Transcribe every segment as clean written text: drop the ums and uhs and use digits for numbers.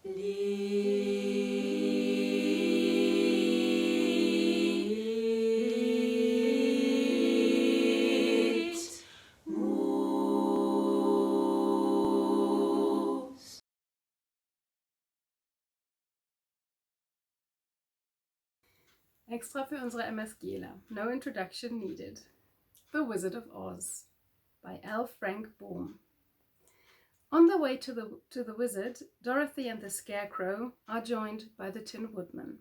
Extra für unsere MSGler. No introduction needed. The Wizard of Oz by L. Frank Baum. On the way to the wizard, Dorothy and the Scarecrow are joined by the Tin Woodman.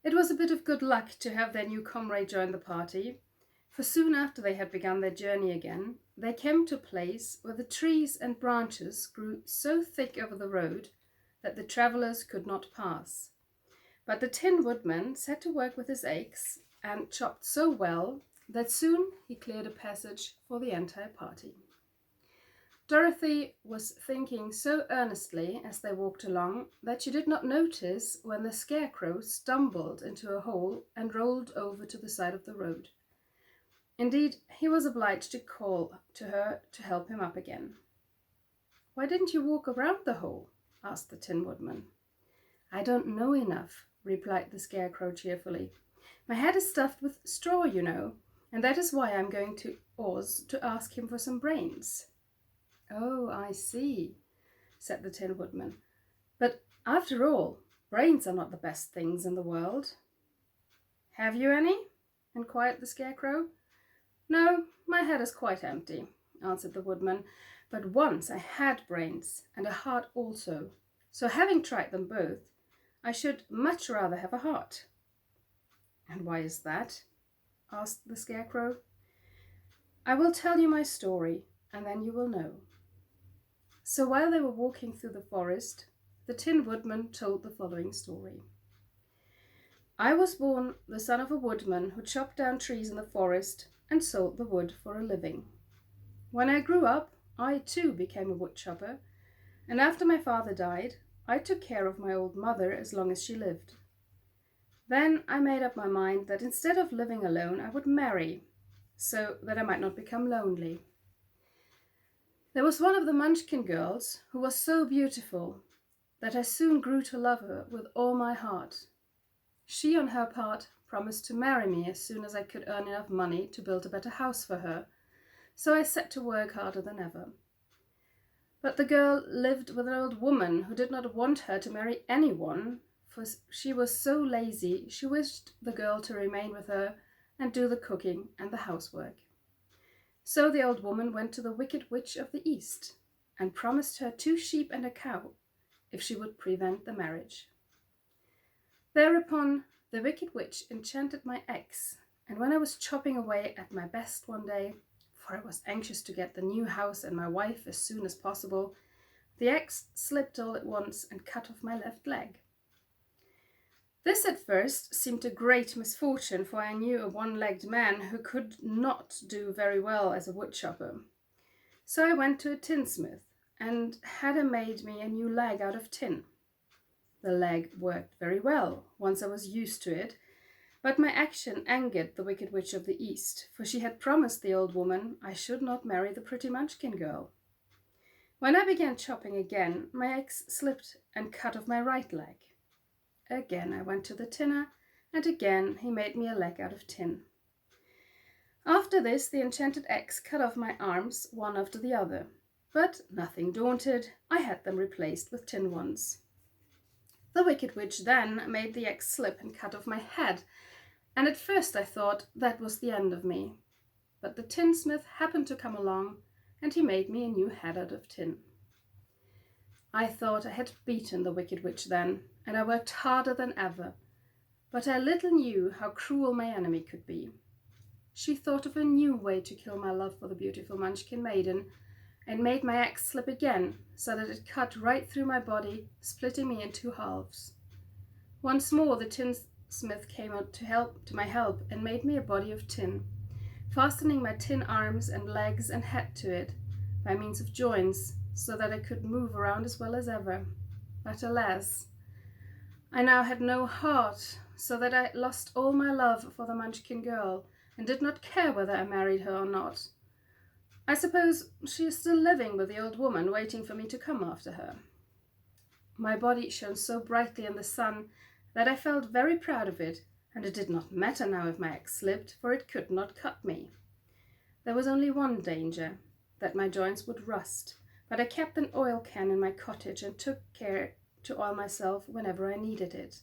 It was a bit of good luck to have their new comrade join the party, for soon after they had begun their journey again, they came to a place where the trees and branches grew so thick over the road that the travellers could not pass. But the Tin Woodman set to work with his axe and chopped so well that soon he cleared a passage for the entire party. Dorothy was thinking so earnestly as they walked along that she did not notice when the Scarecrow stumbled into a hole and rolled over to the side of the road. Indeed, he was obliged to call to her to help him up again. "Why didn't you walk around the hole?" asked the Tin Woodman. "I don't know enough," replied the Scarecrow cheerfully. "My head is stuffed with straw, you know, and that is why I'm going to Oz to ask him for some brains." "Oh, I see," said the Tin Woodman. "But after all, brains are not the best things in the world." "Have you any?" inquired the Scarecrow. "No, my head is quite empty," answered the Woodman. "But once I had brains and a heart also, so having tried them both, I should much rather have a heart." "And why is that?" asked the Scarecrow. "I will tell you my story, and then you will know." So while they were walking through the forest, the Tin Woodman told the following story. "I was born the son of a woodman who chopped down trees in the forest and sold the wood for a living. When I grew up, I too became a wood chopper, and after my father died, I took care of my old mother as long as she lived. Then I made up my mind that instead of living alone, I would marry, so that I might not become lonely. There was one of the Munchkin girls who was so beautiful that I soon grew to love her with all my heart. She, on her part, promised to marry me as soon as I could earn enough money to build a better house for her, so I set to work harder than ever. But the girl lived with an old woman who did not want her to marry anyone, for she was so lazy she wished the girl to remain with her and do the cooking and the housework. So the old woman went to the Wicked Witch of the East and promised her 2 sheep and a cow if she would prevent the marriage. Thereupon the Wicked Witch enchanted my axe, and when I was chopping away at my best one day, for I was anxious to get the new house and my wife as soon as possible, the axe slipped all at once and cut off my left leg. This at first seemed a great misfortune, for I knew a one-legged man who could not do very well as a woodchopper. So I went to a tinsmith and had him made me a new leg out of tin. The leg worked very well once I was used to it, but my action angered the Wicked Witch of the East, for she had promised the old woman I should not marry the pretty Munchkin girl. When I began chopping again, my axe slipped and cut off my right leg. Again I went to the tinner, and again he made me a leg out of tin. After this, the enchanted axe cut off my arms one after the other, but nothing daunted, I had them replaced with tin ones. The Wicked Witch then made the axe slip and cut off my head, and at first I thought that was the end of me. But the tinsmith happened to come along, and he made me a new head out of tin. I thought I had beaten the Wicked Witch then, and I worked harder than ever, but I little knew how cruel my enemy could be. She thought of a new way to kill my love for the beautiful Munchkin maiden, and made my axe slip again, so that it cut right through my body, splitting me in 2 halves. Once more the tinsmith came out to my help and made me a body of tin, fastening my tin arms and legs and head to it by means of joints, so that I could move around as well as ever. But alas, I now had no heart, so that I lost all my love for the Munchkin girl and did not care whether I married her or not. I suppose she is still living with the old woman, waiting for me to come after her. My body shone so brightly in the sun that I felt very proud of it, and it did not matter now if my axe slipped, for it could not cut me. There was only one danger, that my joints would rust, but I kept an oil can in my cottage and took care to oil myself whenever I needed it.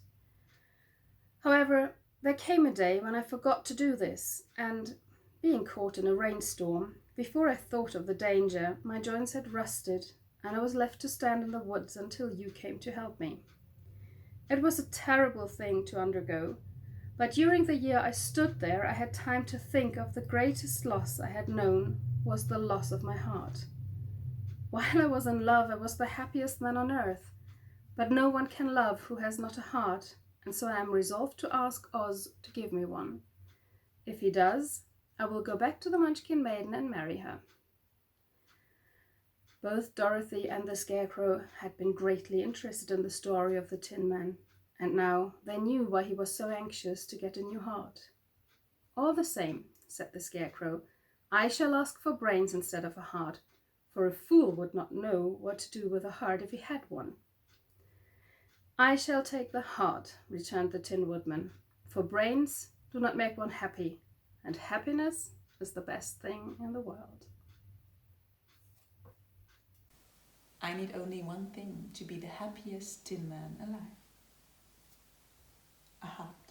However, there came a day when I forgot to do this, and, being caught in a rainstorm, before I thought of the danger, my joints had rusted, and I was left to stand in the woods until you came to help me. It was a terrible thing to undergo, but during the year I stood there, I had time to think of the greatest loss I had known was the loss of my heart. While I was in love, I was the happiest man on earth, but no one can love who has not a heart, and so I am resolved to ask Oz to give me one. If he does, I will go back to the Munchkin Maiden and marry her. Both Dorothy and the Scarecrow had been greatly interested in the story of the Tin Man, and now they knew why he was so anxious to get a new heart. All the same, said the Scarecrow, I shall ask for brains instead of a heart, for a fool would not know what to do with a heart if he had one. I shall take the heart, returned the Tin Woodman, for brains do not make one happy, and happiness is the best thing in the world. I need only one thing to be the happiest Tin Man alive. A heart.